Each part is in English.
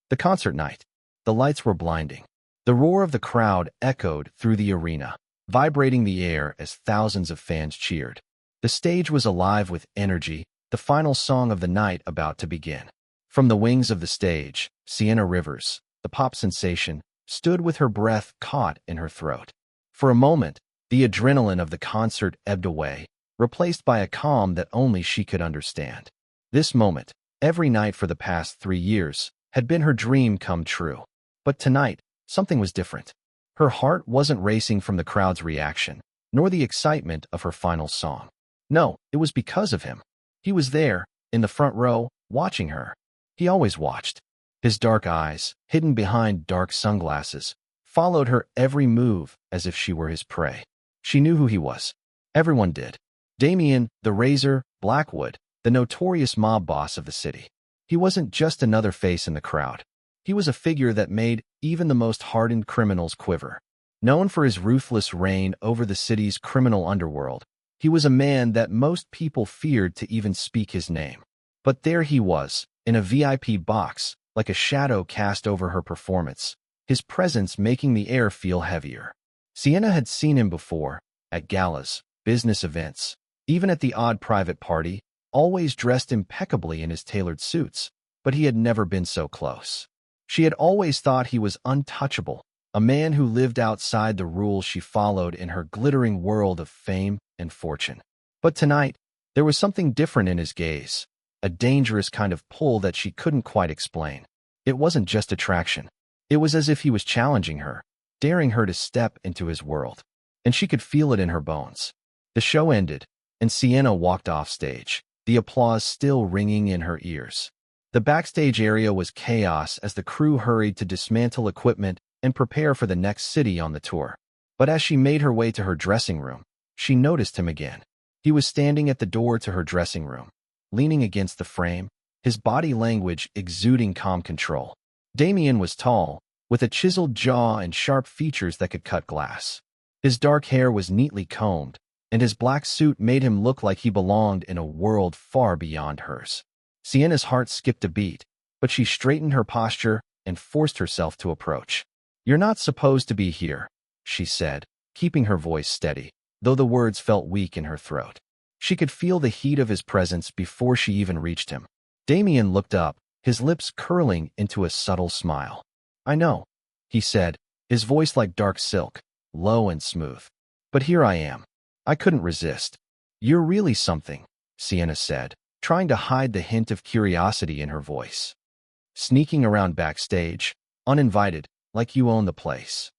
The concert night. The lights were blinding. The roar of the crowd echoed through the arena, vibrating the air as thousands of fans cheered. The stage was alive with energy, the final song of the night about to begin. From the wings of the stage, Sienna Rivers, the pop sensation, stood with her breath caught in her throat. For a moment, the adrenaline of the concert ebbed away, replaced by a calm that only she could understand. This moment, every night for the past 3 years, had been her dream come true. But tonight, something was different. Her heart wasn't racing from the crowd's reaction, nor the excitement of her final song. No, it was because of him. He was there, in the front row, watching her. He always watched. His dark eyes, hidden behind dark sunglasses, followed her every move as if she were his prey. She knew who he was. Everyone did. Damien, the Razor, Blackwood, the notorious mob boss of the city. He wasn't just another face in the crowd. He was a figure that made even the most hardened criminals quiver. Known for his ruthless reign over the city's criminal underworld, he was a man that most people feared to even speak his name. But there he was, in a VIP box, like a shadow cast over her performance, his presence making the air feel heavier. Sienna had seen him before, at galas, business events, even at the odd private party, always dressed impeccably in his tailored suits, but he had never been so close. She had always thought he was untouchable, a man who lived outside the rules she followed in her glittering world of fame and fortune. But tonight, there was something different in his gaze, a dangerous kind of pull that she couldn't quite explain. It wasn't just attraction. It was as if he was challenging her, daring her to step into his world. And she could feel it in her bones. The show ended, and Sienna walked off stage, the applause still ringing in her ears. The backstage area was chaos as the crew hurried to dismantle equipment and prepare for the next city on the tour. But as she made her way to her dressing room, she noticed him again. He was standing at the door to her dressing room, leaning against the frame, his body language exuding calm control. Damien was tall, with a chiseled jaw and sharp features that could cut glass. His dark hair was neatly combed, and his black suit made him look like he belonged in a world far beyond hers. Sienna's heart skipped a beat, but she straightened her posture and forced herself to approach. "You're not supposed to be here," she said, keeping her voice steady, though the words felt weak in her throat. She could feel the heat of his presence before she even reached him. Damien looked up, his lips curling into a subtle smile. "I know," he said, his voice like dark silk, low and smooth. "But here I am. I couldn't resist." "You're really something," Sienna said, trying to hide the hint of curiosity in her voice. "Sneaking around backstage, uninvited, like you own the place."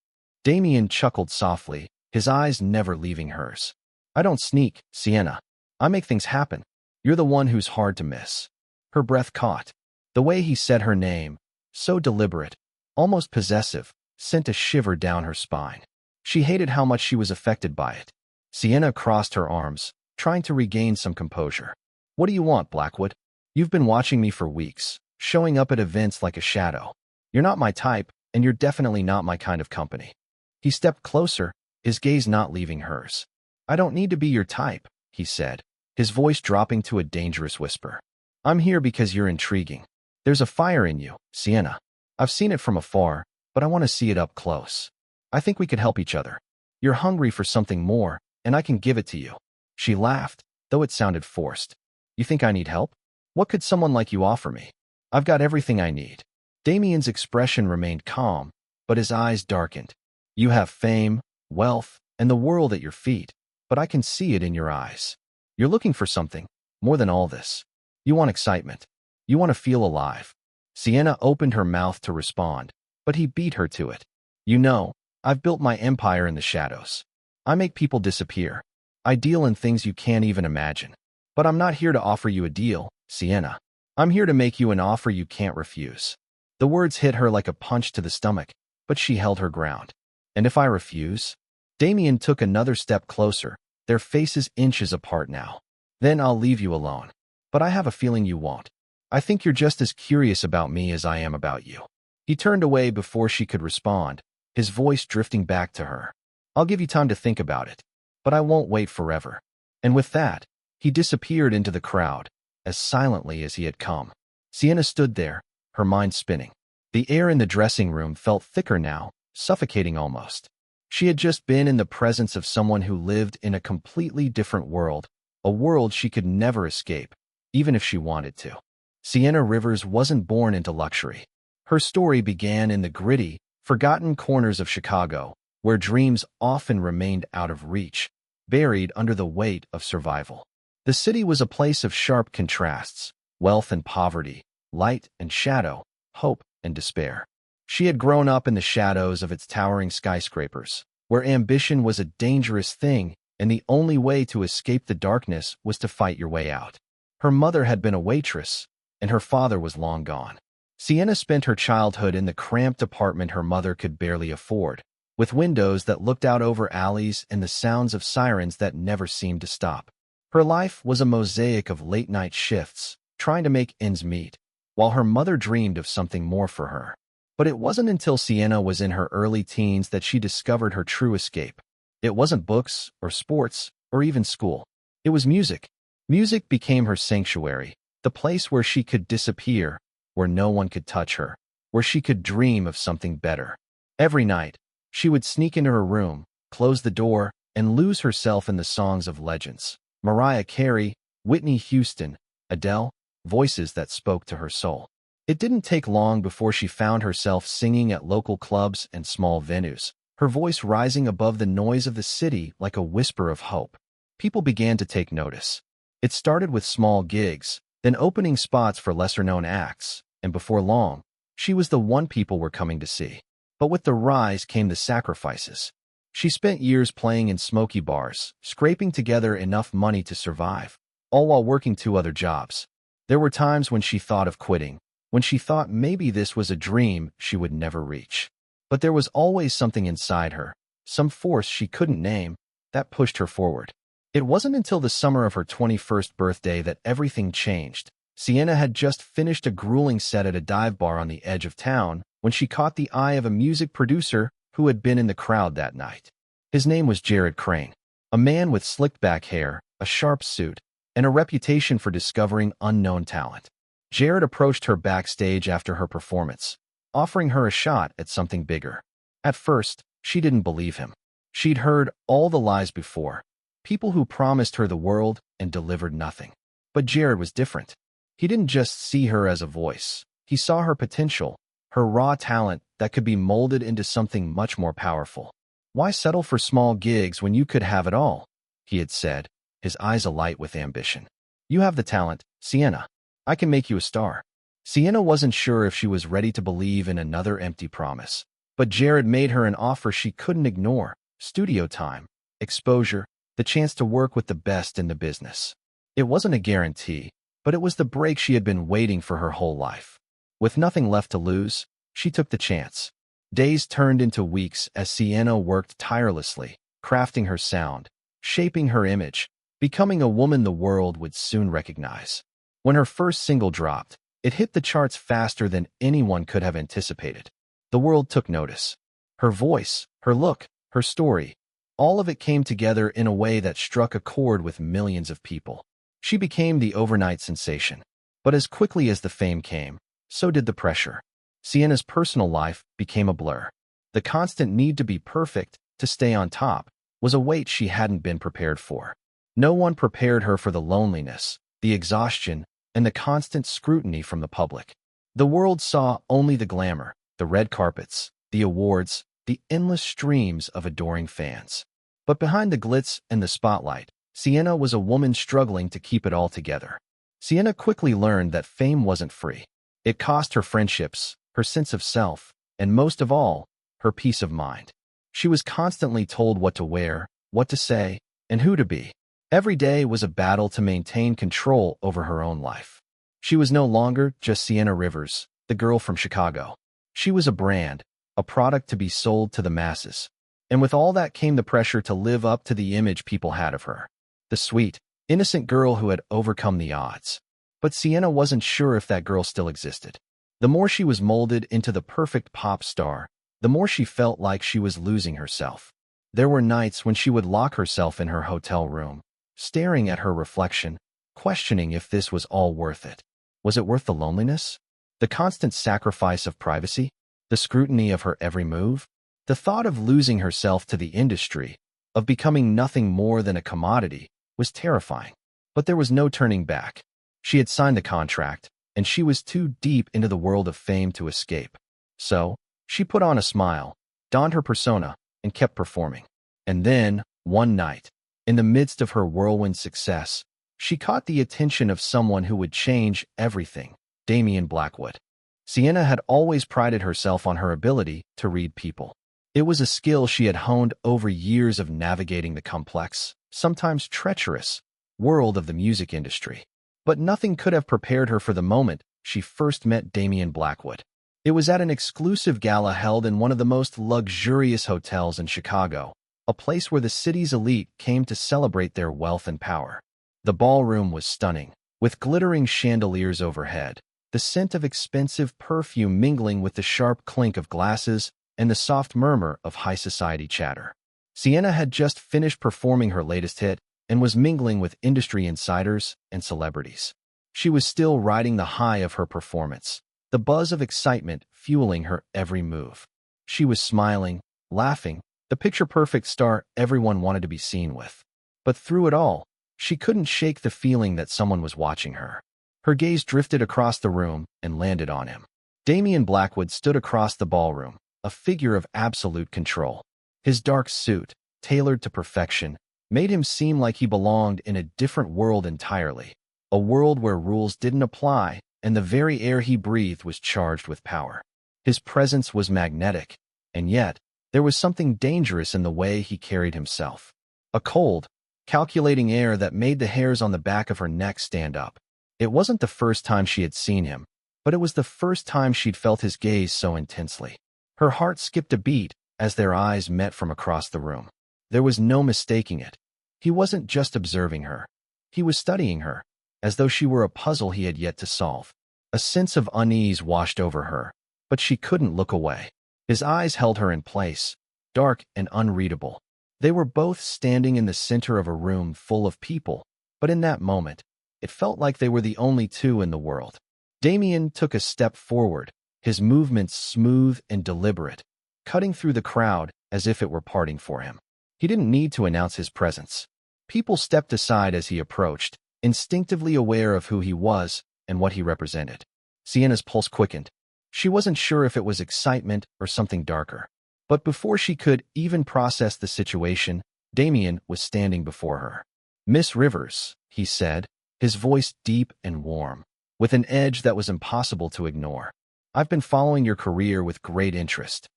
Damien chuckled softly, his eyes never leaving hers. "I don't sneak, Sienna. I make things happen. You're the one who's hard to miss." Her breath caught. The way he said her name, so deliberate, almost possessive, sent a shiver down her spine. She hated how much she was affected by it. Sienna crossed her arms, trying to regain some composure. "What do you want, Blackwood? You've been watching me for weeks, showing up at events like a shadow. You're not my type, and you're definitely not my kind of company." He stepped closer, his gaze not leaving hers. "I don't need to be your type," he said, his voice dropping to a dangerous whisper. "I'm here because you're intriguing. There's a fire in you, Sienna. I've seen it from afar, but I want to see it up close. I think we could help each other. You're hungry for something more, and I can give it to you." She laughed, though it sounded forced. "You think I need help? What could someone like you offer me? I've got everything I need." Damien's expression remained calm, but his eyes darkened. "You have fame, wealth, and the world at your feet, but I can see it in your eyes. You're looking for something, more than all this. You want excitement. You want to feel alive." Sienna opened her mouth to respond, but he beat her to it. "You know, I've built my empire in the shadows. I make people disappear. I deal in things you can't even imagine. But I'm not here to offer you a deal, Sienna. I'm here to make you an offer you can't refuse." The words hit her like a punch to the stomach, but she held her ground. "And if I refuse?" Damien took another step closer, their faces inches apart now. "Then I'll leave you alone. But I have a feeling you won't. I think you're just as curious about me as I am about you." He turned away before she could respond, his voice drifting back to her. "I'll give you time to think about it, but I won't wait forever." And with that, he disappeared into the crowd, as silently as he had come. Sienna stood there, her mind spinning. The air in the dressing room felt thicker now, suffocating almost. She had just been in the presence of someone who lived in a completely different world, a world she could never escape, even if she wanted to. Sienna Rivers wasn't born into luxury. Her story began in the gritty, forgotten corners of Chicago, where dreams often remained out of reach, buried under the weight of survival. The city was a place of sharp contrasts, wealth and poverty, light and shadow, hope and despair. She had grown up in the shadows of its towering skyscrapers, where ambition was a dangerous thing and the only way to escape the darkness was to fight your way out. Her mother had been a waitress, and her father was long gone. Sienna spent her childhood in the cramped apartment her mother could barely afford, with windows that looked out over alleys and the sounds of sirens that never seemed to stop. Her life was a mosaic of late-night shifts, trying to make ends meet, while her mother dreamed of something more for her. But it wasn't until Sienna was in her early teens that she discovered her true escape. It wasn't books or sports or even school. It was music. Music became her sanctuary, the place where she could disappear, where no one could touch her, where she could dream of something better. Every night, she would sneak into her room, close the door, and lose herself in the songs of legends. Mariah Carey, Whitney Houston, Adele, voices that spoke to her soul. It didn't take long before she found herself singing at local clubs and small venues, her voice rising above the noise of the city like a whisper of hope. People began to take notice. It started with small gigs, then opening spots for lesser-known acts, and before long, she was the one people were coming to see. But with the rise came the sacrifices. She spent years playing in smoky bars, scraping together enough money to survive, all while working 2 other jobs. There were times when she thought of quitting, when she thought maybe this was a dream she would never reach. But there was always something inside her, some force she couldn't name, that pushed her forward. It wasn't until the summer of her 21st birthday that everything changed. Sienna had just finished a grueling set at a dive bar on the edge of town when she caught the eye of a music producer who had been in the crowd that night. His name was Jared Crane, a man with slicked back hair, a sharp suit, and a reputation for discovering unknown talent. Jared approached her backstage after her performance, offering her a shot at something bigger. At first, she didn't believe him. She'd heard all the lies before, people who promised her the world and delivered nothing. But Jared was different. He didn't just see her as a voice. He saw her potential, her raw talent that could be molded into something much more powerful. "Why settle for small gigs when you could have it all?" he had said, his eyes alight with ambition. "You have the talent, Sienna. I can make you a star." Sienna wasn't sure if she was ready to believe in another empty promise, but Jared made her an offer she couldn't ignore: studio time, exposure, the chance to work with the best in the business. It wasn't a guarantee, but it was the break she had been waiting for her whole life. With nothing left to lose, she took the chance. Days turned into weeks as Sienna worked tirelessly, crafting her sound, shaping her image, becoming a woman the world would soon recognize. When her first single dropped, it hit the charts faster than anyone could have anticipated. The world took notice. Her voice, her look, her story, all of it came together in a way that struck a chord with millions of people. She became the overnight sensation. But as quickly as the fame came, so did the pressure. Sienna's personal life became a blur. The constant need to be perfect, to stay on top, was a weight she hadn't been prepared for. No one prepared her for the loneliness, the exhaustion, and the constant scrutiny from the public. The world saw only the glamour, the red carpets, the awards, the endless streams of adoring fans. But behind the glitz and the spotlight, Sienna was a woman struggling to keep it all together. Sienna quickly learned that fame wasn't free. It cost her friendships, her sense of self, and most of all, her peace of mind. She was constantly told what to wear, what to say, and who to be. Every day was a battle to maintain control over her own life. She was no longer just Sienna Rivers, the girl from Chicago. She was a brand, a product to be sold to the masses. And with all that came the pressure to live up to the image people had of her. The sweet, innocent girl who had overcome the odds. But Sienna wasn't sure if that girl still existed. The more she was molded into the perfect pop star, the more she felt like she was losing herself. There were nights when she would lock herself in her hotel room, staring at her reflection, questioning if this was all worth it. Was it worth the loneliness? The constant sacrifice of privacy, the scrutiny of her every move, the thought of losing herself to the industry, of becoming nothing more than a commodity, was terrifying. But there was no turning back. She had signed the contract, and she was too deep into the world of fame to escape. So, she put on a smile, donned her persona, and kept performing. And then, one night, in the midst of her whirlwind success, she caught the attention of someone who would change everything, Damien Blackwood. Sienna had always prided herself on her ability to read people. It was a skill she had honed over years of navigating the complex, sometimes treacherous, world of the music industry. But nothing could have prepared her for the moment she first met Damien Blackwood. It was at an exclusive gala held in one of the most luxurious hotels in Chicago, a place where the city's elite came to celebrate their wealth and power. The ballroom was stunning, with glittering chandeliers overhead, the scent of expensive perfume mingling with the sharp clink of glasses and the soft murmur of high society chatter. Sienna had just finished performing her latest hit and was mingling with industry insiders and celebrities. She was still riding the high of her performance, the buzz of excitement fueling her every move. She was smiling, laughing, the picture-perfect star everyone wanted to be seen with. But through it all, she couldn't shake the feeling that someone was watching her. Her gaze drifted across the room and landed on him. Damien Blackwood stood across the ballroom, a figure of absolute control. His dark suit, tailored to perfection, made him seem like he belonged in a different world entirely, a world where rules didn't apply and the very air he breathed was charged with power. His presence was magnetic, and yet there was something dangerous in the way he carried himself. A cold, calculating air that made the hairs on the back of her neck stand up. It wasn't the first time she had seen him, but it was the first time she'd felt his gaze so intensely. Her heart skipped a beat as their eyes met from across the room. There was no mistaking it. He wasn't just observing her. He was studying her, as though she were a puzzle he had yet to solve. A sense of unease washed over her, but she couldn't look away. His eyes held her in place, dark and unreadable. They were both standing in the center of a room full of people, but in that moment, it felt like they were the only two in the world. Damien took a step forward, his movements smooth and deliberate, cutting through the crowd as if it were parting for him. He didn't need to announce his presence. People stepped aside as he approached, instinctively aware of who he was and what he represented. Sienna's pulse quickened. She wasn't sure if it was excitement or something darker. But before she could even process the situation, Damien was standing before her. "Miss Rivers," he said, his voice deep and warm, with an edge that was impossible to ignore. "I've been following your career with great interest."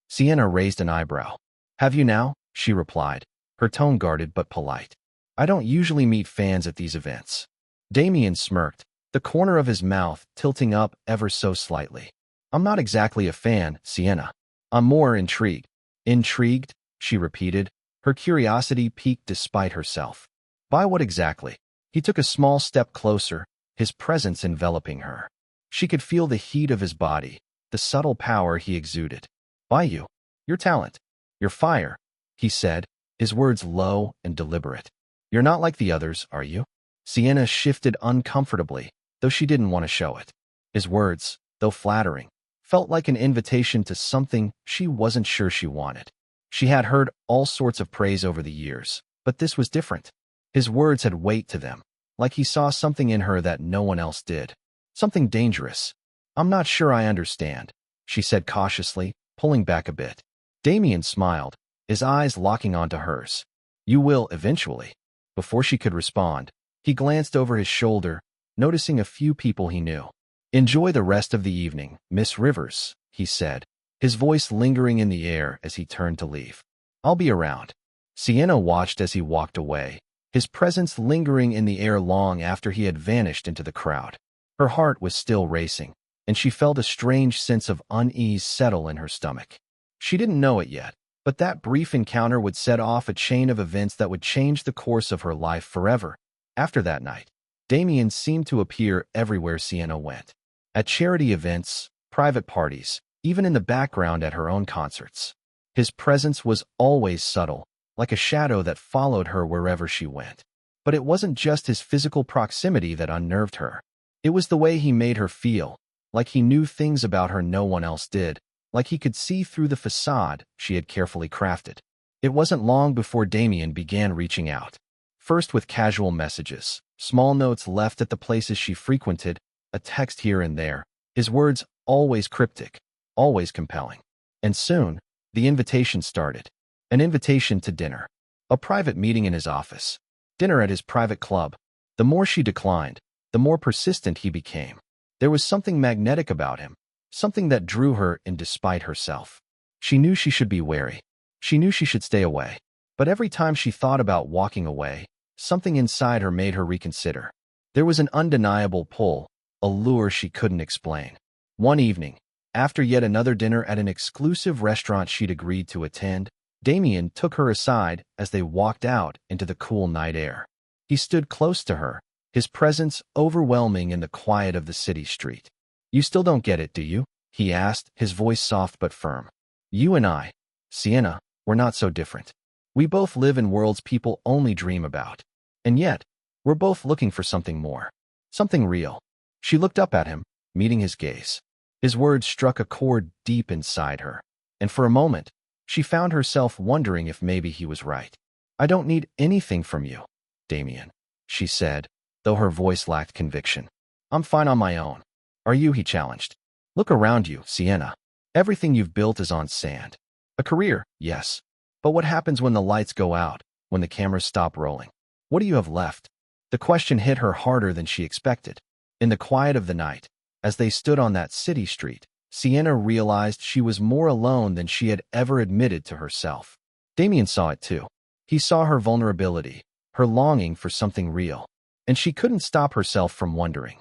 Sienna raised an eyebrow. "Have you now?" she replied, her tone guarded but polite. "I don't usually meet fans at these events." Damien smirked, the corner of his mouth tilting up ever so slightly. "I'm not exactly a fan, Sienna. I'm more intrigued." "Intrigued?" she repeated, her curiosity piqued despite herself. "By what exactly?" He took a small step closer, his presence enveloping her. She could feel the heat of his body, the subtle power he exuded. "By you. Your talent. Your fire," he said, his words low and deliberate. "You're not like the others, are you?" Sienna shifted uncomfortably, though she didn't want to show it. His words, though flattering, felt like an invitation to something she wasn't sure she wanted. She had heard all sorts of praise over the years, but this was different. His words had weight to them, like he saw something in her that no one else did. Something dangerous. "I'm not sure I understand," she said cautiously, pulling back a bit. Damien smiled, his eyes locking onto hers. "You will eventually." Before she could respond, he glanced over his shoulder, noticing a few people he knew. "Enjoy the rest of the evening, Miss Rivers," he said, his voice lingering in the air as he turned to leave. "I'll be around." Sienna watched as he walked away, his presence lingering in the air long after he had vanished into the crowd. Her heart was still racing, and she felt a strange sense of unease settle in her stomach. She didn't know it yet, but that brief encounter would set off a chain of events that would change the course of her life forever. After that night, Damien seemed to appear everywhere Sienna went. At charity events, private parties, even in the background at her own concerts. His presence was always subtle, like a shadow that followed her wherever she went. But it wasn't just his physical proximity that unnerved her. It was the way he made her feel, like he knew things about her no one else did, like he could see through the facade she had carefully crafted. It wasn't long before Damien began reaching out. First with casual messages, small notes left at the places she frequented, a text here and there, his words always cryptic, always compelling. And soon, the invitation started. An invitation to dinner. A private meeting in his office. Dinner at his private club. The more she declined, the more persistent he became. There was something magnetic about him, something that drew her in despite herself. She knew she should be wary. She knew she should stay away. But every time she thought about walking away, something inside her made her reconsider. There was an undeniable pull, a lure she couldn't explain. One evening, after yet another dinner at an exclusive restaurant she'd agreed to attend, Damien took her aside as they walked out into the cool night air. He stood close to her, his presence overwhelming in the quiet of the city street. "You still don't get it, do you?" he asked, his voice soft but firm. "You and I, Sienna, we're not so different. We both live in worlds people only dream about. And yet, we're both looking for something more. Something real." She looked up at him, meeting his gaze. His words struck a chord deep inside her, and for a moment, she found herself wondering if maybe he was right. "I don't need anything from you, Damien," she said, though her voice lacked conviction. "I'm fine on my own." "Are you?" he challenged. "Look around you, Sienna. Everything you've built is on sand. A career, yes. But what happens when the lights go out, when the cameras stop rolling? What do you have left?" The question hit her harder than she expected. In the quiet of the night, as they stood on that city street, Sienna realized she was more alone than she had ever admitted to herself. Damien saw it too. He saw her vulnerability, her longing for something real, and she couldn't stop herself from wondering,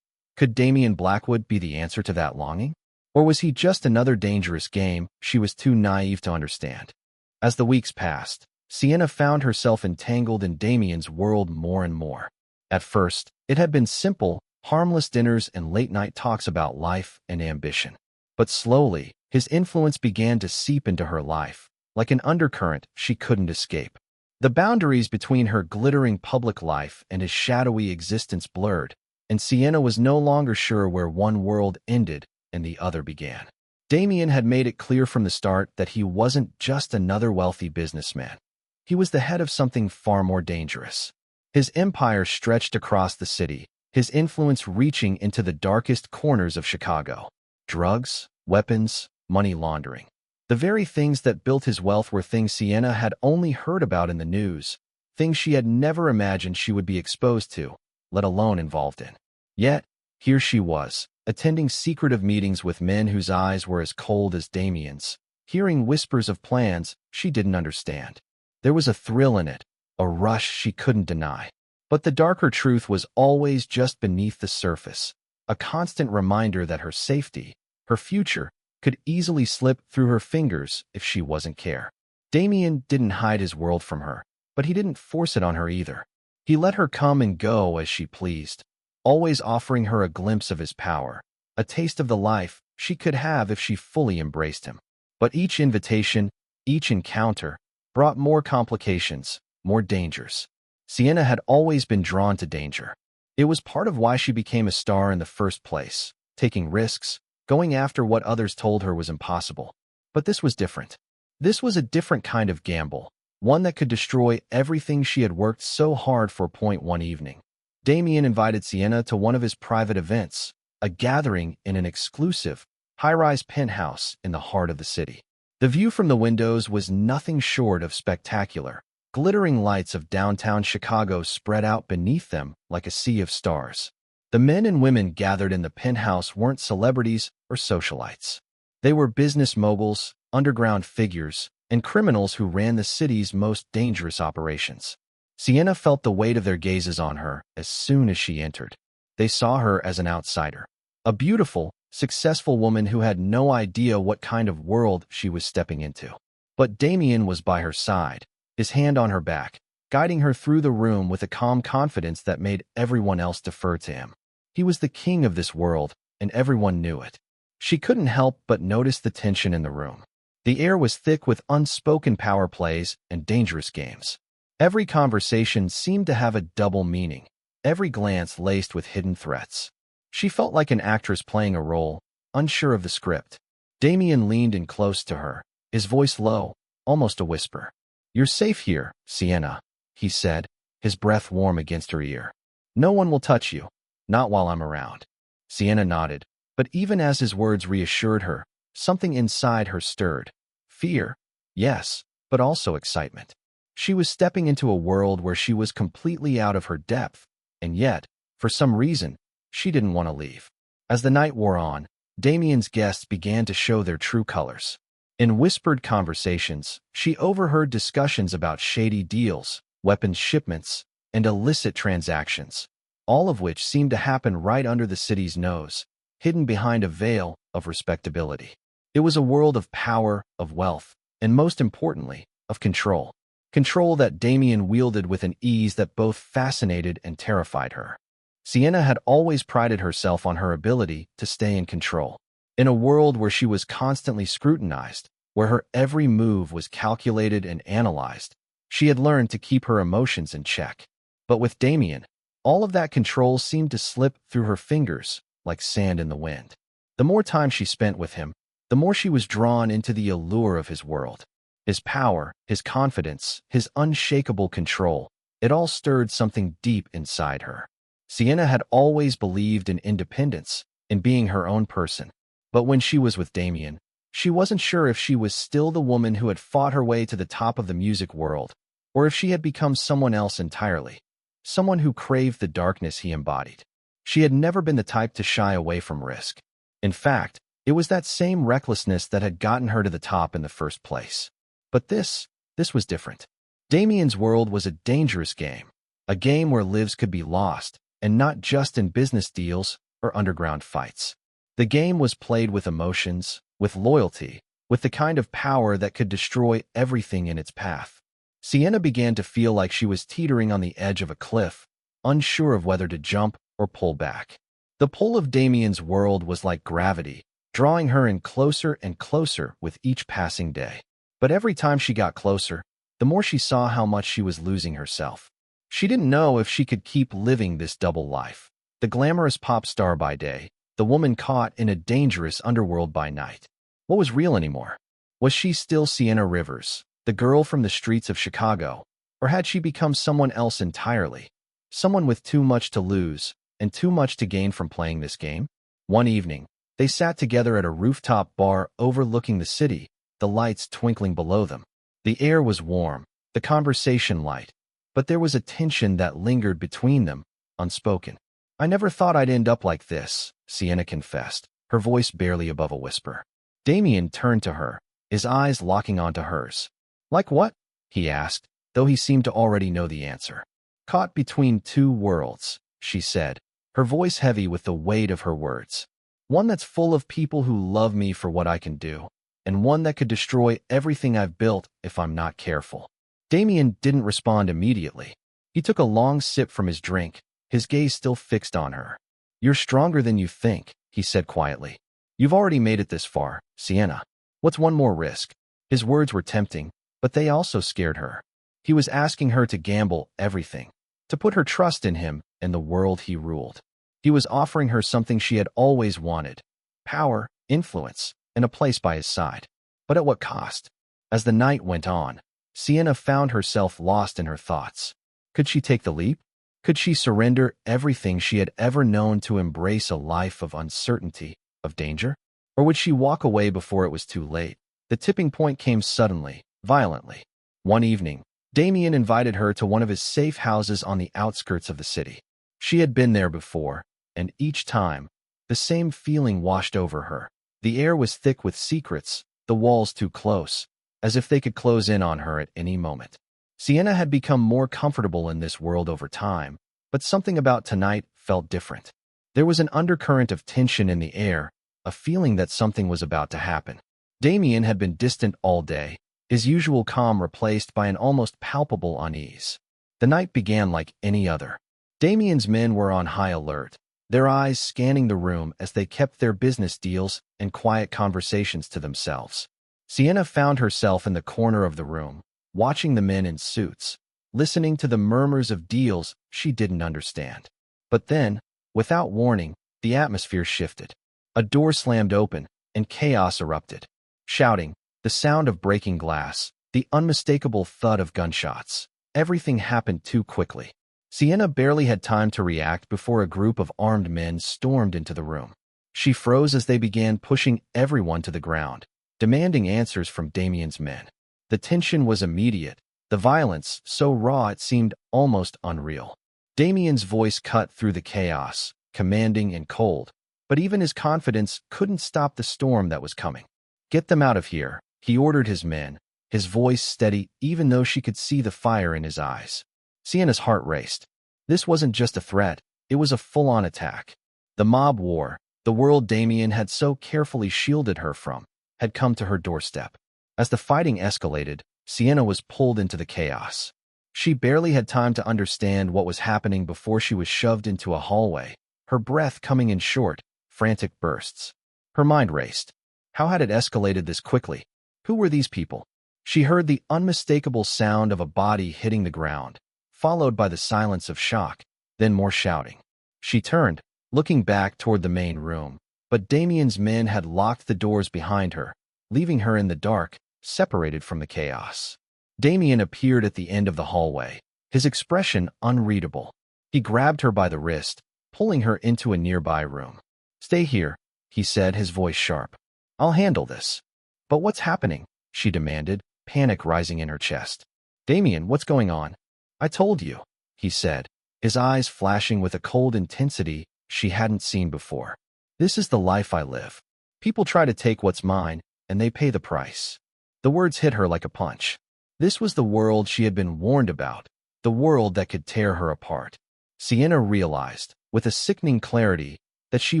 could Damien Blackwood be the answer to that longing? Or was he just another dangerous game she was too naive to understand? As the weeks passed, Sienna found herself entangled in Damien's world more and more. At first, it had been simple, harmless dinners and late-night talks about life and ambition. But slowly, his influence began to seep into her life, like an undercurrent she couldn't escape. The boundaries between her glittering public life and his shadowy existence blurred, and Sienna was no longer sure where one world ended and the other began. Damien had made it clear from the start that he wasn't just another wealthy businessman. He was the head of something far more dangerous. His empire stretched across the city, his influence reaching into the darkest corners of Chicago. Drugs, weapons, money laundering. The very things that built his wealth were things Sienna had only heard about in the news, things she had never imagined she would be exposed to, let alone involved in. Yet, here she was, attending secretive meetings with men whose eyes were as cold as Damien's, hearing whispers of plans she didn't understand. There was a thrill in it, a rush she couldn't deny. But the darker truth was always just beneath the surface, a constant reminder that her safety, her future, could easily slip through her fingers if she wasn't careful. Damien didn't hide his world from her, but he didn't force it on her either. He let her come and go as she pleased, always offering her a glimpse of his power, a taste of the life she could have if she fully embraced him. But each invitation, each encounter, brought more complications, more dangers. Sienna had always been drawn to danger. It was part of why she became a star in the first place, taking risks, going after what others told her was impossible. But this was different. This was a different kind of gamble, one that could destroy everything she had worked so hard for. One evening, Damien invited Sienna to one of his private events, a gathering in an exclusive, high-rise penthouse in the heart of the city. The view from the windows was nothing short of spectacular. Glittering lights of downtown Chicago spread out beneath them like a sea of stars. The men and women gathered in the penthouse weren't celebrities or socialites. They were business moguls, underground figures, and criminals who ran the city's most dangerous operations. Sienna felt the weight of their gazes on her as soon as she entered. They saw her as an outsider, a beautiful, successful woman who had no idea what kind of world she was stepping into. But Damien was by her side, his hand on her back, guiding her through the room with a calm confidence that made everyone else defer to him. He was the king of this world, and everyone knew it. She couldn't help but notice the tension in the room. The air was thick with unspoken power plays and dangerous games. Every conversation seemed to have a double meaning, every glance laced with hidden threats. She felt like an actress playing a role, unsure of the script. Damien leaned in close to her, his voice low, almost a whisper. "You're safe here, Sienna," he said, his breath warm against her ear. "No one will touch you, not while I'm around." Sienna nodded, but even as his words reassured her, something inside her stirred. Fear, yes, but also excitement. She was stepping into a world where she was completely out of her depth, and yet, for some reason, she didn't want to leave. As the night wore on, Damien's guests began to show their true colors. In whispered conversations, she overheard discussions about shady deals, weapons shipments, and illicit transactions, all of which seemed to happen right under the city's nose, hidden behind a veil of respectability. It was a world of power, of wealth, and most importantly, of control. Control that Damien wielded with an ease that both fascinated and terrified her. Sienna had always prided herself on her ability to stay in control. In a world where she was constantly scrutinized, where her every move was calculated and analyzed, she had learned to keep her emotions in check. But with Damien, all of that control seemed to slip through her fingers like sand in the wind. The more time she spent with him, the more she was drawn into the allure of his world. His power, his confidence, his unshakable control, it all stirred something deep inside her. Sienna had always believed in independence, in being her own person. But when she was with Damien, she wasn't sure if she was still the woman who had fought her way to the top of the music world, or if she had become someone else entirely, someone who craved the darkness he embodied. She had never been the type to shy away from risk. In fact, it was that same recklessness that had gotten her to the top in the first place. But this was different. Damien's world was a dangerous game, a game where lives could be lost, and not just in business deals or underground fights. The game was played with emotions, with loyalty, with the kind of power that could destroy everything in its path. Sienna began to feel like she was teetering on the edge of a cliff, unsure of whether to jump or pull back. The pull of Damien's world was like gravity, drawing her in closer and closer with each passing day. But every time she got closer, the more she saw how much she was losing herself. She didn't know if she could keep living this double life. The glamorous pop star by day, the woman caught in a dangerous underworld by night. What was real anymore? Was she still Sienna Rivers, the girl from the streets of Chicago, or had she become someone else entirely? Someone with too much to lose and too much to gain from playing this game? One evening, they sat together at a rooftop bar overlooking the city, the lights twinkling below them. The air was warm, the conversation light, but there was a tension that lingered between them, unspoken. "I never thought I'd end up like this," Sienna confessed, her voice barely above a whisper. Damien turned to her, his eyes locking onto hers. "Like what?" he asked, though he seemed to already know the answer. "Caught between two worlds," she said, her voice heavy with the weight of her words. "One that's full of people who love me for what I can do, and one that could destroy everything I've built if I'm not careful." Damien didn't respond immediately. He took a long sip from his drink, his gaze still fixed on her. "You're stronger than you think," he said quietly. "You've already made it this far, Sienna. What's one more risk?" His words were tempting, but they also scared her. He was asking her to gamble everything, to put her trust in him and the world he ruled. He was offering her something she had always wanted: power, influence, and a place by his side. But at what cost? As the night went on, Sienna found herself lost in her thoughts. Could she take the leap? Could she surrender everything she had ever known to embrace a life of uncertainty, of danger? Or would she walk away before it was too late? The tipping point came suddenly, violently. One evening, Damien invited her to one of his safe houses on the outskirts of the city. She had been there before, and each time, the same feeling washed over her. The air was thick with secrets, the walls too close, as if they could close in on her at any moment. Sienna had become more comfortable in this world over time, but something about tonight felt different. There was an undercurrent of tension in the air, a feeling that something was about to happen. Damien had been distant all day, his usual calm replaced by an almost palpable unease. The night began like any other. Damien's men were on high alert, their eyes scanning the room as they kept their business deals and quiet conversations to themselves. Sienna found herself in the corner of the room, watching the men in suits, listening to the murmurs of deals she didn't understand. But then, without warning, the atmosphere shifted. A door slammed open, and chaos erupted. Shouting, the sound of breaking glass, the unmistakable thud of gunshots. Everything happened too quickly. Sienna barely had time to react before a group of armed men stormed into the room. She froze as they began pushing everyone to the ground, demanding answers from Damien's men. The tension was immediate, the violence so raw it seemed almost unreal. Damien's voice cut through the chaos, commanding and cold, but even his confidence couldn't stop the storm that was coming. "Get them out of here," he ordered his men, his voice steady even though she could see the fire in his eyes. Sienna's heart raced. This wasn't just a threat, it was a full-on attack. The mob war, the world Damien had so carefully shielded her from, had come to her doorstep. As the fighting escalated, Sienna was pulled into the chaos. She barely had time to understand what was happening before she was shoved into a hallway, her breath coming in short, frantic bursts. Her mind raced. How had it escalated this quickly? Who were these people? She heard the unmistakable sound of a body hitting the ground, followed by the silence of shock, then more shouting. She turned, looking back toward the main room, but Damien's men had locked the doors behind her, leaving her in the dark, separated from the chaos. Damien appeared at the end of the hallway, his expression unreadable. He grabbed her by the wrist, pulling her into a nearby room. "Stay here," he said, his voice sharp. "I'll handle this." "But what's happening?" she demanded, panic rising in her chest. "Damien, what's going on?" "I told you," he said, his eyes flashing with a cold intensity she hadn't seen before. "This is the life I live. People try to take what's mine, and they pay the price." The words hit her like a punch. This was the world she had been warned about, the world that could tear her apart. Sienna realized, with a sickening clarity, that she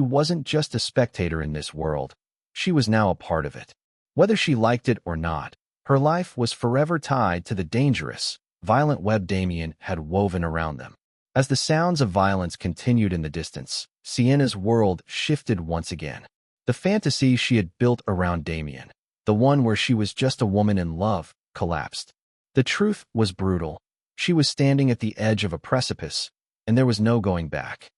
wasn't just a spectator in this world. She was now a part of it. Whether she liked it or not, her life was forever tied to the dangerous, violent web Damien had woven around them. As the sounds of violence continued in the distance, Sienna's world shifted once again. The fantasy she had built around Damien, the one where she was just a woman in love, collapsed. The truth was brutal. She was standing at the edge of a precipice, and there was no going back.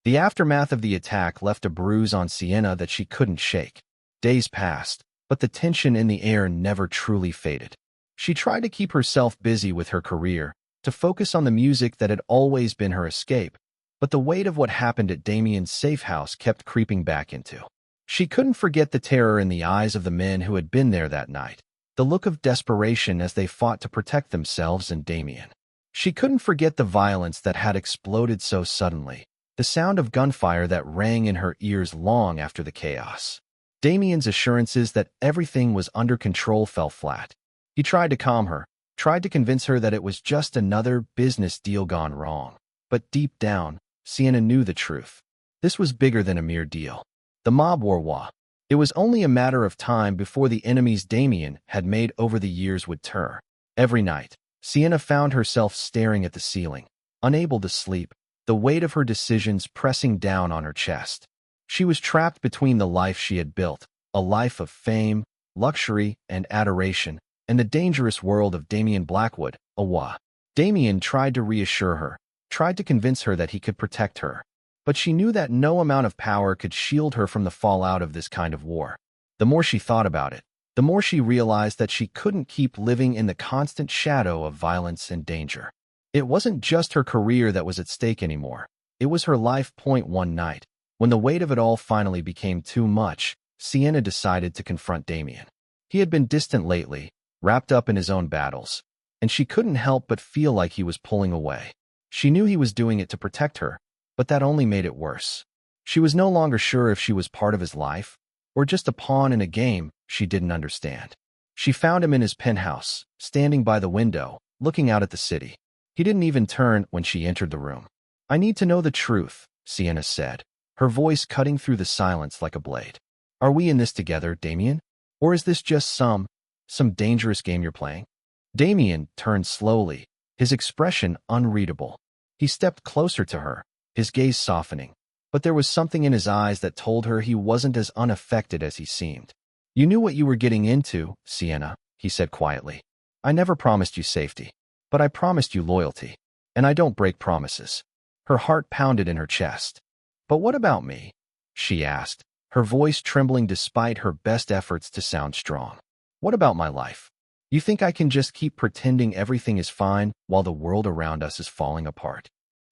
The aftermath of the attack left a bruise on Sienna that she couldn't shake. Days passed, but the tension in the air never truly faded. She tried to keep herself busy with her career, to focus on the music that had always been her escape, but the weight of what happened at Damien's safe house kept creeping back into. She couldn't forget the terror in the eyes of the men who had been there that night, the look of desperation as they fought to protect themselves and Damien. She couldn't forget the violence that had exploded so suddenly, the sound of gunfire that rang in her ears long after the chaos. Damien's assurances that everything was under control fell flat. He tried to calm her, tried to convince her that it was just another business deal gone wrong. But deep down, Sienna knew the truth. This was bigger than a mere deal. The mob war. It was only a matter of time before the enemies Damien had made over the years would turn. Every night, Sienna found herself staring at the ceiling, unable to sleep, the weight of her decisions pressing down on her chest. She was trapped between the life she had built, a life of fame, luxury, and adoration, and the dangerous world of Damien Blackwood, Awa. Damien tried to reassure her, tried to convince her that he could protect her. But she knew that no amount of power could shield her from the fallout of this kind of war. The more she thought about it, the more she realized that she couldn't keep living in the constant shadow of violence and danger. It wasn't just her career that was at stake anymore. It was her life. One night, when the weight of it all finally became too much, Sienna decided to confront Damien. He had been distant lately, wrapped up in his own battles, and she couldn't help but feel like he was pulling away. She knew he was doing it to protect her, but that only made it worse. She was no longer sure if she was part of his life, or just a pawn in a game she didn't understand. She found him in his penthouse, standing by the window, looking out at the city. He didn't even turn when she entered the room. "I need to know the truth," Sienna said, her voice cutting through the silence like a blade. "Are we in this together, Damien? Or is this just some dangerous game you're playing?" Damien turned slowly, his expression unreadable. He stepped closer to her, his gaze softening, but there was something in his eyes that told her he wasn't as unaffected as he seemed. "You knew what you were getting into, Sienna," he said quietly. "I never promised you safety, but I promised you loyalty, and I don't break promises." Her heart pounded in her chest. "But what about me? she asked, her voice trembling despite her best efforts to sound strong. What about my life? You think I can just keep pretending everything is fine while the world around us is falling apart?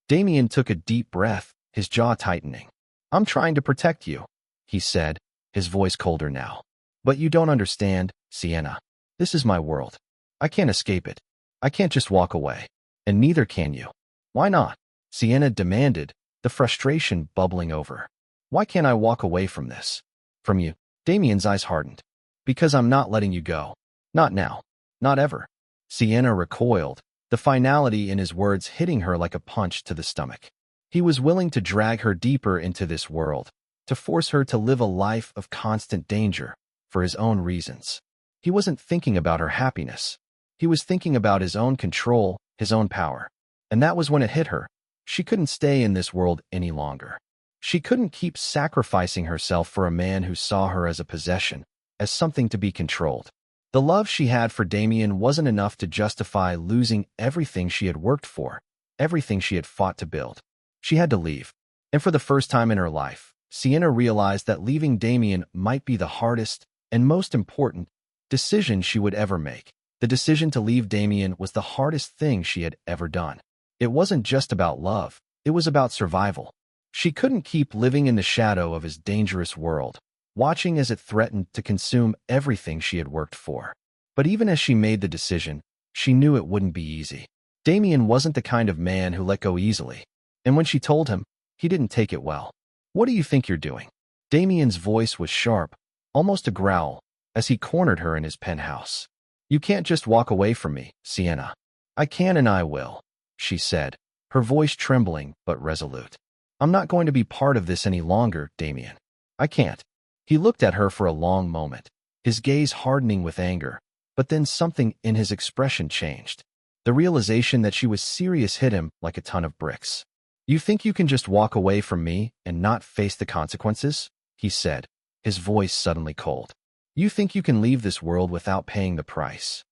Damien took a deep breath, his jaw tightening. I'm trying to protect you, he said, his voice colder now. But you don't understand, Sienna. This is my world. I can't escape it. I can't just walk away. And neither can you. Why not? Sienna demanded, the frustration bubbling over. Why can't I walk away from this? From you? Damien's eyes hardened. Because I'm not letting you go. Not now. Not ever. Sienna recoiled, the finality in his words hitting her like a punch to the stomach. He was willing to drag her deeper into this world, to force her to live a life of constant danger, for his own reasons. He wasn't thinking about her happiness. He was thinking about his own control, his own power. And that was when it hit her. She couldn't stay in this world any longer. She couldn't keep sacrificing herself for a man who saw her as a possession, as something to be controlled. The love she had for Damien wasn't enough to justify losing everything she had worked for, everything she had fought to build. She had to leave. And for the first time in her life, Sienna realized that leaving Damien might be the hardest and most important decision she would ever make. The decision to leave Damien was the hardest thing she had ever done. It wasn't just about love, it was about survival. She couldn't keep living in the shadow of his dangerous world, watching as it threatened to consume everything she had worked for. But even as she made the decision, she knew it wouldn't be easy. Damien wasn't the kind of man who let go easily. And when she told him, he didn't take it well. What do you think you're doing? Damien's voice was sharp, almost a growl, as he cornered her in his penthouse. You can't just walk away from me, Sienna. I can and I will, she said, her voice trembling but resolute. I'm not going to be part of this any longer, Damien. I can't. He looked at her for a long moment, his gaze hardening with anger, but then something in his expression changed. The realization that she was serious hit him like a ton of bricks. You think you can just walk away from me and not face the consequences? He said, his voice suddenly cold. You think you can leave this world without paying the price?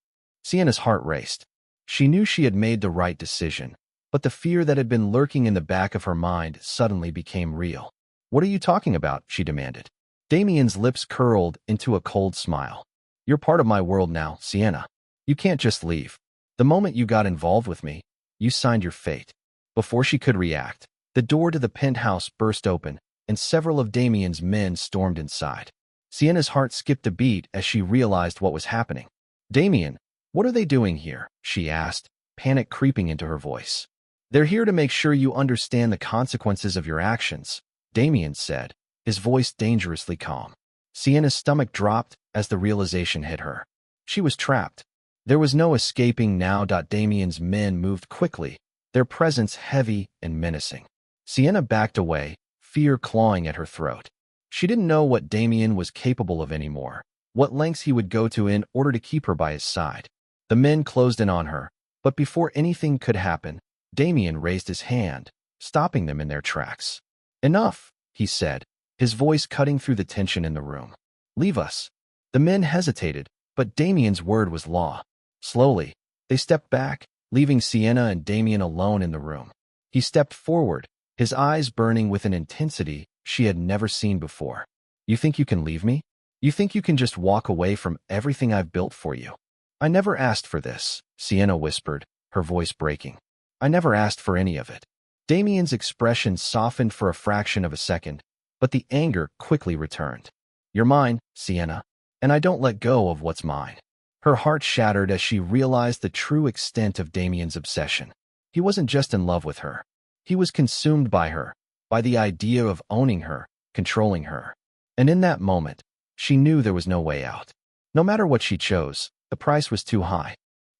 Sienna's heart raced. She knew she had made the right decision, but the fear that had been lurking in the back of her mind suddenly became real. What are you talking about? She demanded. Damien's lips curled into a cold smile. You're part of my world now, Sienna. You can't just leave. The moment you got involved with me, you signed your fate. Before she could react, the door to the penthouse burst open, and several of Damien's men stormed inside. Sienna's heart skipped a beat as she realized what was happening. Damien, what are they doing here? She asked, panic creeping into her voice. They're here to make sure you understand the consequences of your actions, Damien said, his voice dangerously calm. Sienna's stomach dropped as the realization hit her. She was trapped. There was no escaping now. Damien's men moved quickly, their presence heavy and menacing. Sienna backed away, fear clawing at her throat. She didn't know what Damien was capable of anymore, what lengths he would go to in order to keep her by his side. The men closed in on her, but before anything could happen, Damien raised his hand, stopping them in their tracks. Enough, he said, his voice cutting through the tension in the room. Leave us. The men hesitated, but Damien's word was law. Slowly, they stepped back, leaving Sienna and Damien alone in the room. He stepped forward, his eyes burning with an intensity she had never seen before. You think you can leave me? You think you can just walk away from everything I've built for you? I never asked for this, Sienna whispered, her voice breaking. I never asked for any of it. Damien's expression softened for a fraction of a second, but the anger quickly returned. You're mine, Sienna, and I don't let go of what's mine. Her heart shattered as she realized the true extent of Damien's obsession. He wasn't just in love with her. He was consumed by her, by the idea of owning her, controlling her. And in that moment, she knew there was no way out. No matter what she chose, the price was too high.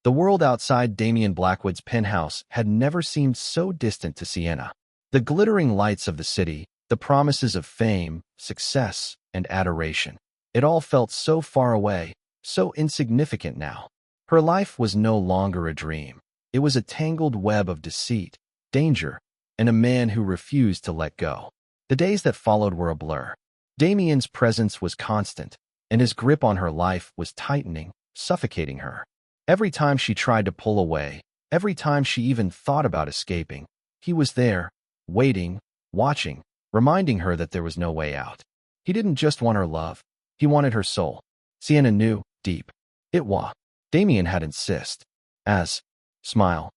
The world outside Damien Blackwood's penthouse had never seemed so distant to Sienna. The glittering lights of the city, the promises of fame, success, and adoration. It all felt so far away, so insignificant now. Her life was no longer a dream. It was a tangled web of deceit, danger, and a man who refused to let go. The days that followed were a blur. Damien's presence was constant, and his grip on her life was tightening, suffocating her. Every time she tried to pull away, every time she even thought about escaping, he was there, waiting, watching, reminding her that there was no way out. He didn't just want her love. He wanted her soul. Sienna knew, deep. It was. Damien had insist. As. Smile.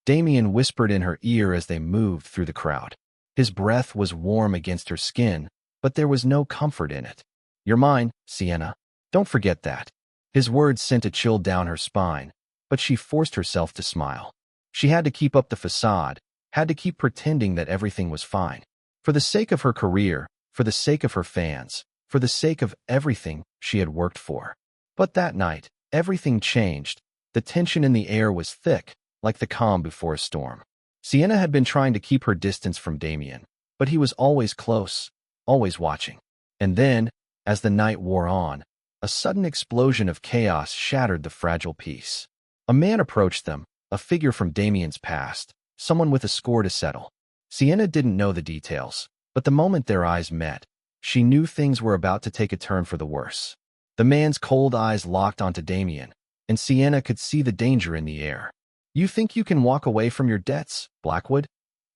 Damien whispered in her ear as they moved through the crowd. His breath was warm against her skin, but there was no comfort in it. You're mine, Sienna. Don't forget that. His words sent a chill down her spine, but she forced herself to smile. She had to keep up the facade, had to keep pretending that everything was fine. For the sake of her career, for the sake of her fans, for the sake of everything she had worked for. But that night, everything changed. The tension in the air was thick, like the calm before a storm. Sienna had been trying to keep her distance from Damien, but he was always close, always watching. And then, as the night wore on, a sudden explosion of chaos shattered the fragile peace. A man approached them, a figure from Damien's past, someone with a score to settle. Sienna didn't know the details, but the moment their eyes met, she knew things were about to take a turn for the worse. The man's cold eyes locked onto Damien, and Sienna could see the danger in the air. You think you can walk away from your debts, Blackwood?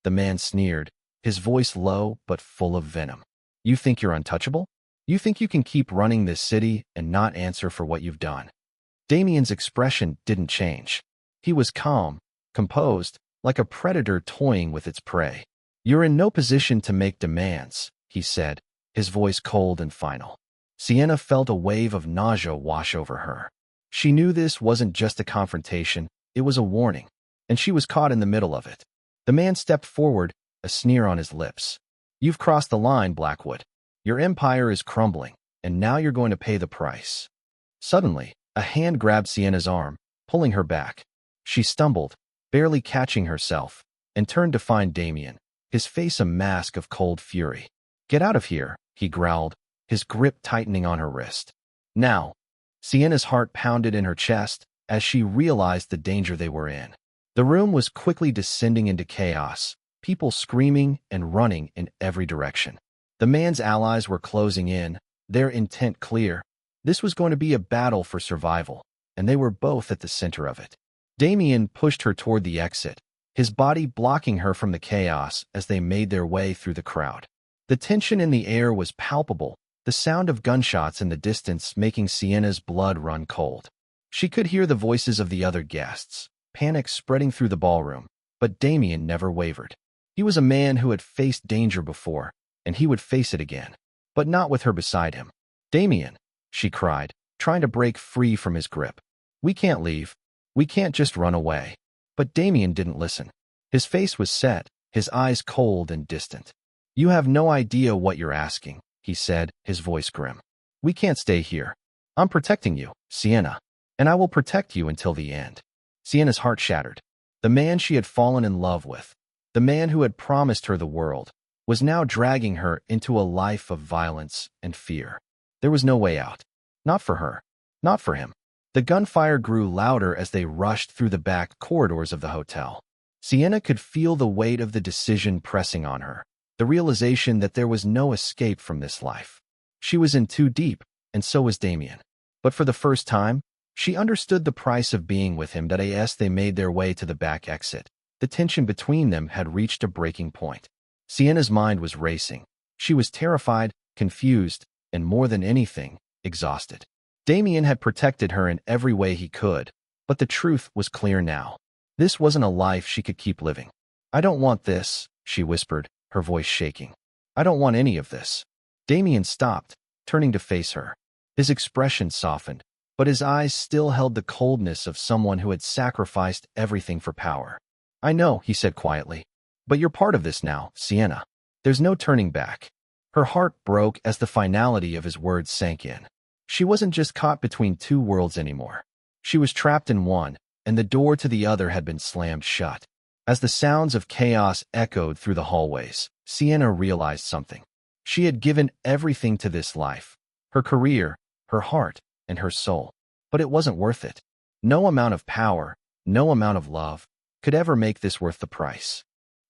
The man sneered, his voice low but full of venom. You think you're untouchable? You think you can keep running this city and not answer for what you've done? Damien's expression didn't change. He was calm, composed, like a predator toying with its prey. You're in no position to make demands, he said, his voice cold and final. Sienna felt a wave of nausea wash over her. She knew this wasn't just a confrontation, it was a warning, and she was caught in the middle of it. The man stepped forward, a sneer on his lips. You've crossed the line, Blackwood. Your empire is crumbling, and now you're going to pay the price. Suddenly, a hand grabbed Sienna's arm, pulling her back. She stumbled, barely catching herself, and turned to find Damien, his face a mask of cold fury. Get out of here, he growled, his grip tightening on her wrist. Now, Sienna's heart pounded in her chest as she realized the danger they were in. The room was quickly descending into chaos, people screaming and running in every direction. The man's allies were closing in, their intent clear. This was going to be a battle for survival, and they were both at the center of it. Damien pushed her toward the exit, his body blocking her from the chaos as they made their way through the crowd. The tension in the air was palpable, the sound of gunshots in the distance making Sienna's blood run cold. She could hear the voices of the other guests, panic spreading through the ballroom, but Damien never wavered. He was a man who had faced danger before, and he would face it again, but not with her beside him. Damien, she cried, trying to break free from his grip. We can't leave. We can't just run away. But Damien didn't listen. His face was set, his eyes cold and distant. You have no idea what you're asking, he said, his voice grim. We can't stay here. I'm protecting you, Sienna, and I will protect you until the end. Sienna's heart shattered. The man she had fallen in love with, the man who had promised her the world, was now dragging her into a life of violence and fear. There was no way out. Not for her. Not for him. The gunfire grew louder as they rushed through the back corridors of the hotel. Sienna could feel the weight of the decision pressing on her, the realization that there was no escape from this life. She was in too deep, and so was Damien. But for the first time, she understood the price of being with him. As they made their way to the back exit, the tension between them had reached a breaking point. Sienna's mind was racing. She was terrified, confused, and more than anything, exhausted. Damien had protected her in every way he could, but the truth was clear now. This wasn't a life she could keep living. I don't want this, she whispered, her voice shaking. I don't want any of this. Damien stopped, turning to face her. His expression softened, but his eyes still held the coldness of someone who had sacrificed everything for power. I know, he said quietly. But you're part of this now, Sienna. There's no turning back. Her heart broke as the finality of his words sank in. She wasn't just caught between two worlds anymore. She was trapped in one, and the door to the other had been slammed shut. As the sounds of chaos echoed through the hallways, Sienna realized something. She had given everything to this life, her career, her heart, and her soul. But it wasn't worth it. No amount of power, no amount of love, could ever make this worth the price.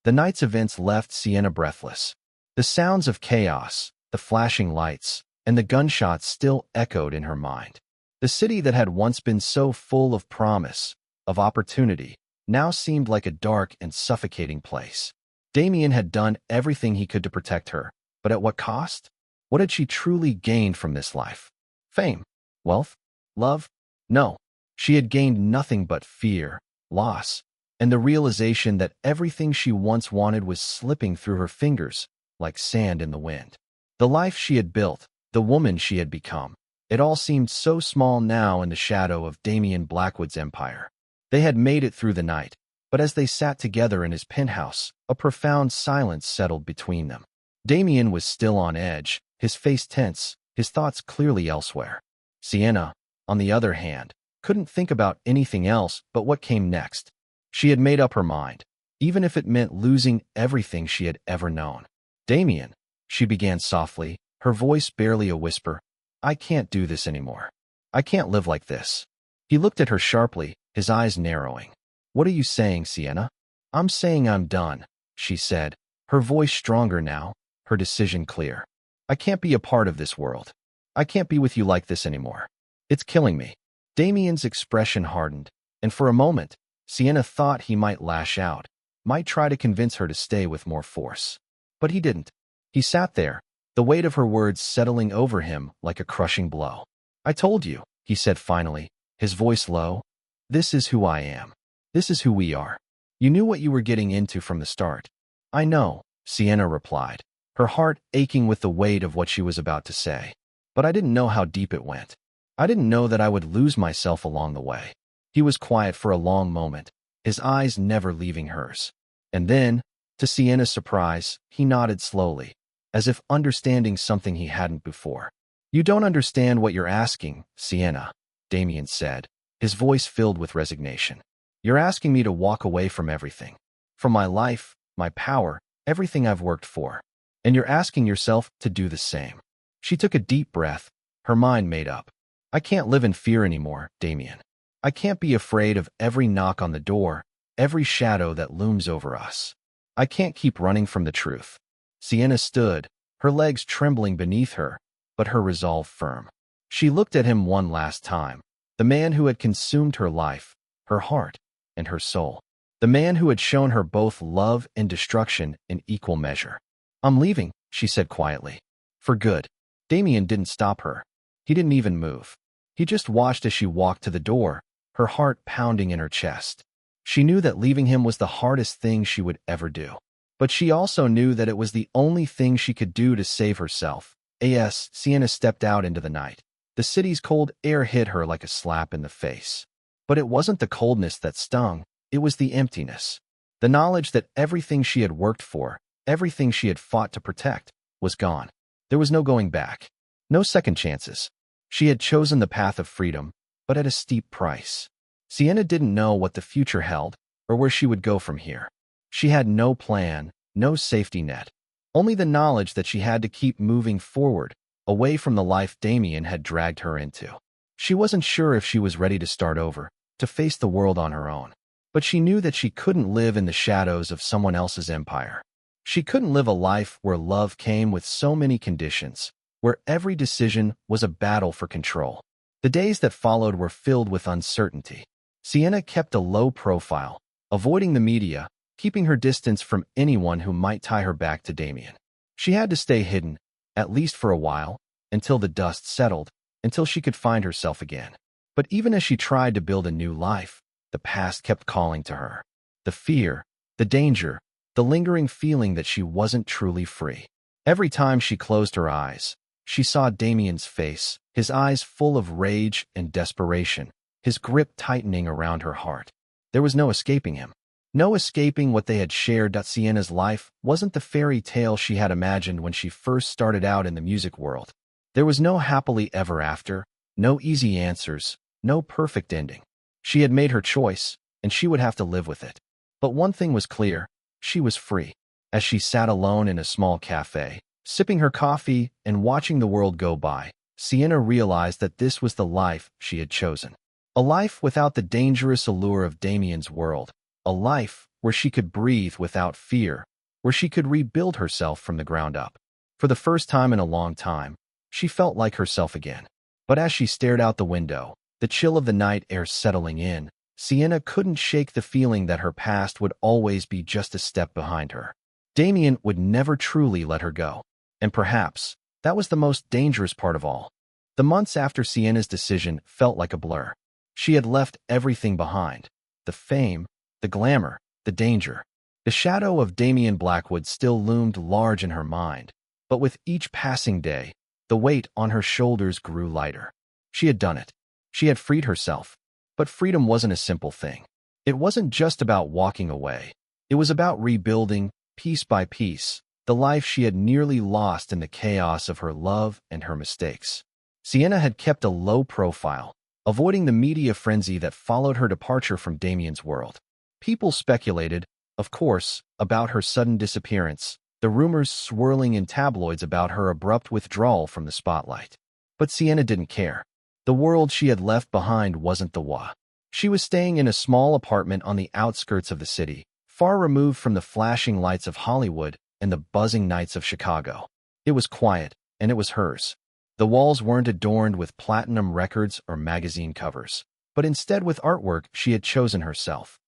The night's events left Sienna breathless. The sounds of chaos, the flashing lights, and the gunshots still echoed in her mind. The city that had once been so full of promise, of opportunity, now seemed like a dark and suffocating place. Damien had done everything he could to protect her, But at what cost? What had she truly gained from this life? Fame? Wealth? Love? No. She had gained nothing but fear, loss, and the realization that everything she once wanted was slipping through her fingers like sand in the wind. The life she had built, the woman she had become, it all seemed so small now in the shadow of Damien Blackwood's empire. They had made it through the night, but as they sat together in his penthouse, a profound silence settled between them. Damien was still on edge, his face tense, his thoughts clearly elsewhere. Sienna, on the other hand, couldn't think about anything else but what came next. She had made up her mind, even if it meant losing everything she had ever known. Damien, she began softly, her voice barely a whisper, I can't do this anymore. I can't live like this. He looked at her sharply, his eyes narrowing. What are you saying, Sienna? I'm saying I'm done, she said, her voice stronger now, her decision clear. I can't be a part of this world. I can't be with you like this anymore. It's killing me. Damien's expression hardened, and for a moment, Sienna thought he might lash out, might try to convince her to stay with more force. But he didn't. He sat there, the weight of her words settling over him like a crushing blow. I told you, he said finally, his voice low. This is who I am. This is who we are. You knew what you were getting into from the start. I know, Sienna replied, her heart aching with the weight of what she was about to say. But I didn't know how deep it went. I didn't know that I would lose myself along the way. He was quiet for a long moment, his eyes never leaving hers. And then, to Sienna's surprise, he nodded slowly, as if understanding something he hadn't before. You don't understand what you're asking, Sienna, Damien said, his voice filled with resignation. You're asking me to walk away from everything. From my life, my power, everything I've worked for. And you're asking yourself to do the same. She took a deep breath, her mind made up. I can't live in fear anymore, Damien. I can't be afraid of every knock on the door, every shadow that looms over us. I can't keep running from the truth. Sienna stood, her legs trembling beneath her, but her resolve firm. She looked at him one last time, the man who had consumed her life, her heart, and her soul. The man who had shown her both love and destruction in equal measure. I'm leaving, she said quietly. For good. Damien didn't stop her. He didn't even move. He just watched as she walked to the door, her heart pounding in her chest. She knew that leaving him was the hardest thing she would ever do. But she also knew that it was the only thing she could do to save herself. As Sienna stepped out into the night, the city's cold air hit her like a slap in the face. But it wasn't the coldness that stung, it was the emptiness. The knowledge that everything she had worked for, everything she had fought to protect, was gone. There was no going back. No second chances. She had chosen the path of freedom, but at a steep price. Sienna didn't know what the future held, or where she would go from here. She had no plan, no safety net. Only the knowledge that she had to keep moving forward, away from the life Damien had dragged her into. She wasn't sure if she was ready to start over, to face the world on her own. But she knew that she couldn't live in the shadows of someone else's empire. She couldn't live a life where love came with so many conditions, where every decision was a battle for control. The days that followed were filled with uncertainty. Sienna kept a low profile, avoiding the media, keeping her distance from anyone who might tie her back to Damien. She had to stay hidden, at least for a while, until the dust settled, until she could find herself again. But even as she tried to build a new life, the past kept calling to her. The fear, the danger, the lingering feeling that she wasn't truly free. Every time she closed her eyes, she saw Damien's face, his eyes full of rage and desperation, his grip tightening around her heart. There was no escaping him. No escaping what they had shared. Sienna's life wasn't the fairy tale she had imagined when she first started out in the music world. There was no happily ever after, no easy answers, no perfect ending. She had made her choice, and she would have to live with it. But one thing was clear, she was free. As she sat alone in a small cafe, sipping her coffee and watching the world go by, Sienna realized that this was the life she had chosen. A life without the dangerous allure of Damien's world. A life where she could breathe without fear, where she could rebuild herself from the ground up. For the first time in a long time, she felt like herself again. But as she stared out the window, the chill of the night air settling in, Sienna couldn't shake the feeling that her past would always be just a step behind her. Damien would never truly let her go. And perhaps, that was the most dangerous part of all. The months after Sienna's decision felt like a blur. She had left everything behind. The fame, the glamour, the danger. The shadow of Damien Blackwood still loomed large in her mind, but with each passing day, the weight on her shoulders grew lighter. She had done it. She had freed herself. But freedom wasn't a simple thing. It wasn't just about walking away. It was about rebuilding, piece by piece, the life she had nearly lost in the chaos of her love and her mistakes. Sienna had kept a low profile, avoiding the media frenzy that followed her departure from Damien's world. People speculated, of course, about her sudden disappearance, the rumors swirling in tabloids about her abrupt withdrawal from the spotlight. But Sienna didn't care. The world she had left behind wasn't the YUCHE. She was staying in a small apartment on the outskirts of the city, far removed from the flashing lights of Hollywood and the buzzing nights of Chicago. It was quiet, and it was hers. The walls weren't adorned with platinum records or magazine covers, but instead with artwork she had chosen herself.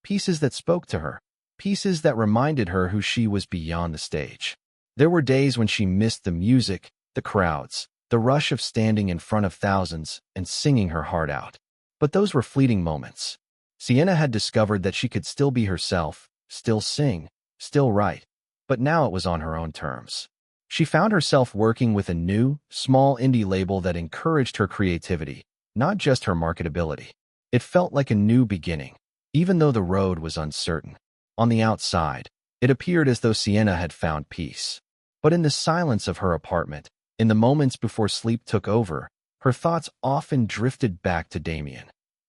Pieces that spoke to her, pieces that reminded her who she was beyond the stage. There were days when she missed the music, the crowds, the rush of standing in front of thousands and singing her heart out. But those were fleeting moments. Sienna had discovered that she could still be herself, still sing, still write, but now it was on her own terms. She found herself working with a new, small indie label that encouraged her creativity, not just her marketability. It felt like a new beginning, even though the road was uncertain. On the outside, it appeared as though Sienna had found peace. But in the silence of her apartment, in the moments before sleep took over, her thoughts often drifted back to Damien.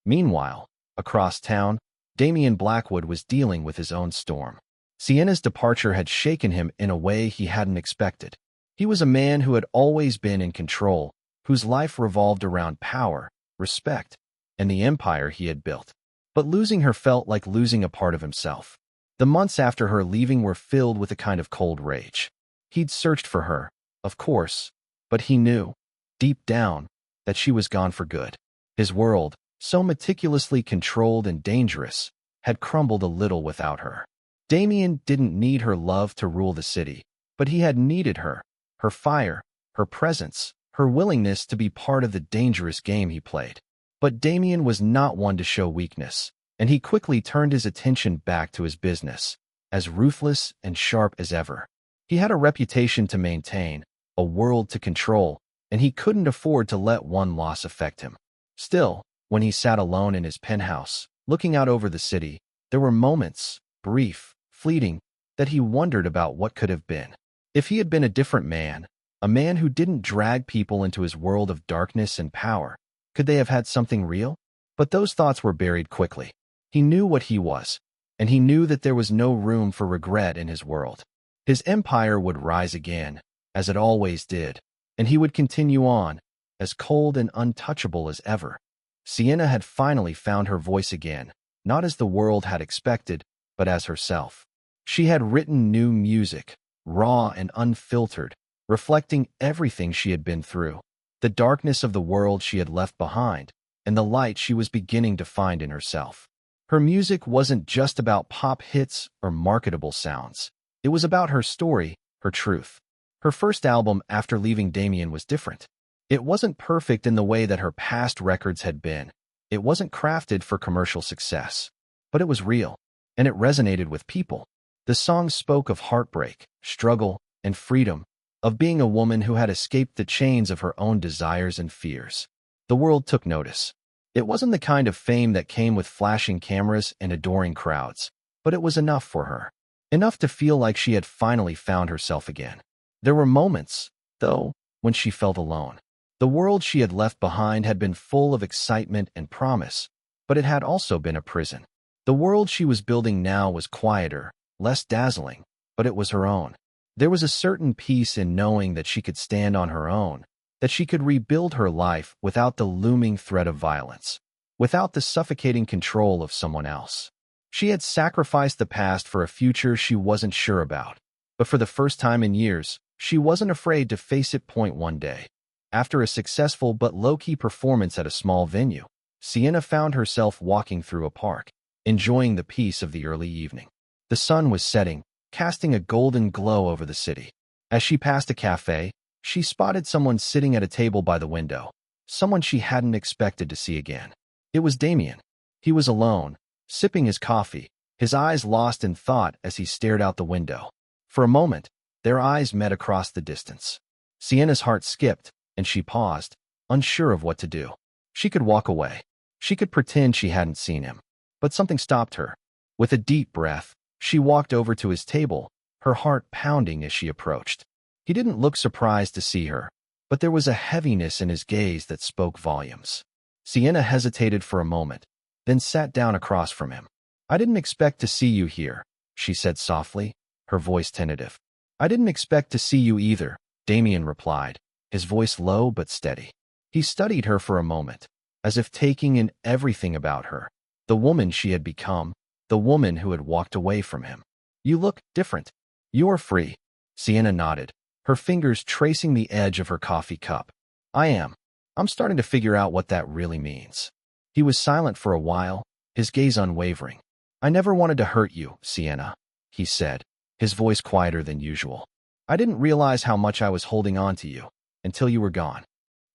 Meanwhile, across town, Damien Blackwood was dealing with his own storm. Sienna's departure had shaken him in a way he hadn't expected. He was a man who had always been in control, whose life revolved around power, respect, and the empire he had built. But losing her felt like losing a part of himself. The months after her leaving were filled with a kind of cold rage. He'd searched for her, of course, but he knew, deep down, that she was gone for good. His world, so meticulously controlled and dangerous, had crumbled a little without her. Damien didn't need her love to rule the city, but he had needed her fire, her presence, her willingness to be part of the dangerous game he played. But Damien was not one to show weakness, and he quickly turned his attention back to his business, as ruthless and sharp as ever. He had a reputation to maintain, a world to control, and he couldn't afford to let one loss affect him. Still, when he sat alone in his penthouse, looking out over the city, there were moments, brief, fleeting, that he wondered about what could have been. If he had been a different man, a man who didn't drag people into his world of darkness and power, could they have had something real? But those thoughts were buried quickly. He knew what he was, and he knew that there was no room for regret in his world. His empire would rise again, as it always did, and he would continue on, as cold and untouchable as ever. Sienna had finally found her voice again, not as the world had expected, but as herself. She had written new music, raw and unfiltered, reflecting everything she had been through, the darkness of the world she had left behind, and the light she was beginning to find in herself. Her music wasn't just about pop hits or marketable sounds. It was about her story, her truth. Her first album after leaving Damien was different. It wasn't perfect in the way that her past records had been. It wasn't crafted for commercial success. But it was real, and it resonated with people. The songs spoke of heartbreak, struggle, and freedom, of being a woman who had escaped the chains of her own desires and fears. The world took notice. It wasn't the kind of fame that came with flashing cameras and adoring crowds, but it was enough for her. Enough to feel like she had finally found herself again. There were moments, though, when she felt alone. The world she had left behind had been full of excitement and promise, but it had also been a prison. The world she was building now was quieter, less dazzling, but it was her own. There was a certain peace in knowing that she could stand on her own, that she could rebuild her life without the looming threat of violence, without the suffocating control of someone else. She had sacrificed the past for a future she wasn't sure about, but for the first time in years, she wasn't afraid to face it one day. After a successful but low-key performance at a small venue, Sienna found herself walking through a park, enjoying the peace of the early evening. The sun was setting, casting a golden glow over the city. As she passed a cafe, she spotted someone sitting at a table by the window, someone she hadn't expected to see again. It was Damien. He was alone, sipping his coffee, his eyes lost in thought as he stared out the window. For a moment, their eyes met across the distance. Sienna's heart skipped, and she paused, unsure of what to do. She could walk away. She could pretend she hadn't seen him. But something stopped her. With a deep breath, she walked over to his table, her heart pounding as she approached. He didn't look surprised to see her, but there was a heaviness in his gaze that spoke volumes. Sienna hesitated for a moment, then sat down across from him. "I didn't expect to see you here," she said softly, her voice tentative. "I didn't expect to see you either," Damien replied, his voice low but steady. He studied her for a moment, as if taking in everything about her, the woman she had become, the woman who had walked away from him. "You look different. You're free." Sienna nodded, her fingers tracing the edge of her coffee cup. "I am. I'm starting to figure out what that really means." He was silent for a while, his gaze unwavering. "I never wanted to hurt you, Sienna," he said, his voice quieter than usual. "I didn't realize how much I was holding on to you until you were gone."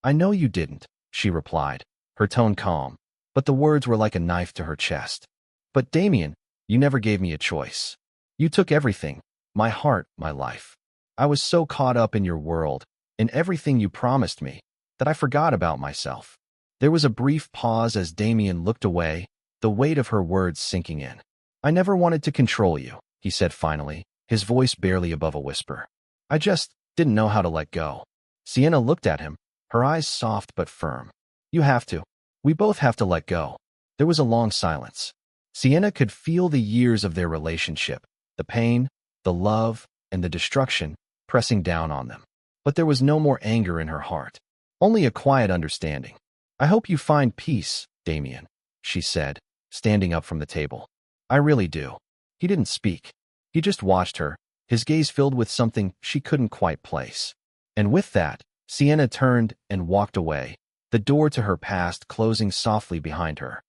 "I know you didn't," she replied, her tone calm, but the words were like a knife to her chest. "But Damien, you never gave me a choice. You took everything, my heart, my life. I was so caught up in your world, in everything you promised me, that I forgot about myself." There was a brief pause as Damien looked away, the weight of her words sinking in. "I never wanted to control you," he said finally, his voice barely above a whisper. "I just didn't know how to let go." Sienna looked at him, her eyes soft but firm. "You have to. We both have to let go." There was a long silence. Sienna could feel the years of their relationship, the pain, the love, and the destruction pressing down on them. But there was no more anger in her heart, only a quiet understanding. "I hope you find peace, Damien," she said, standing up from the table. "I really do." He didn't speak. He just watched her, his gaze filled with something she couldn't quite place. And with that, Sienna turned and walked away, the door to her past closing softly behind her.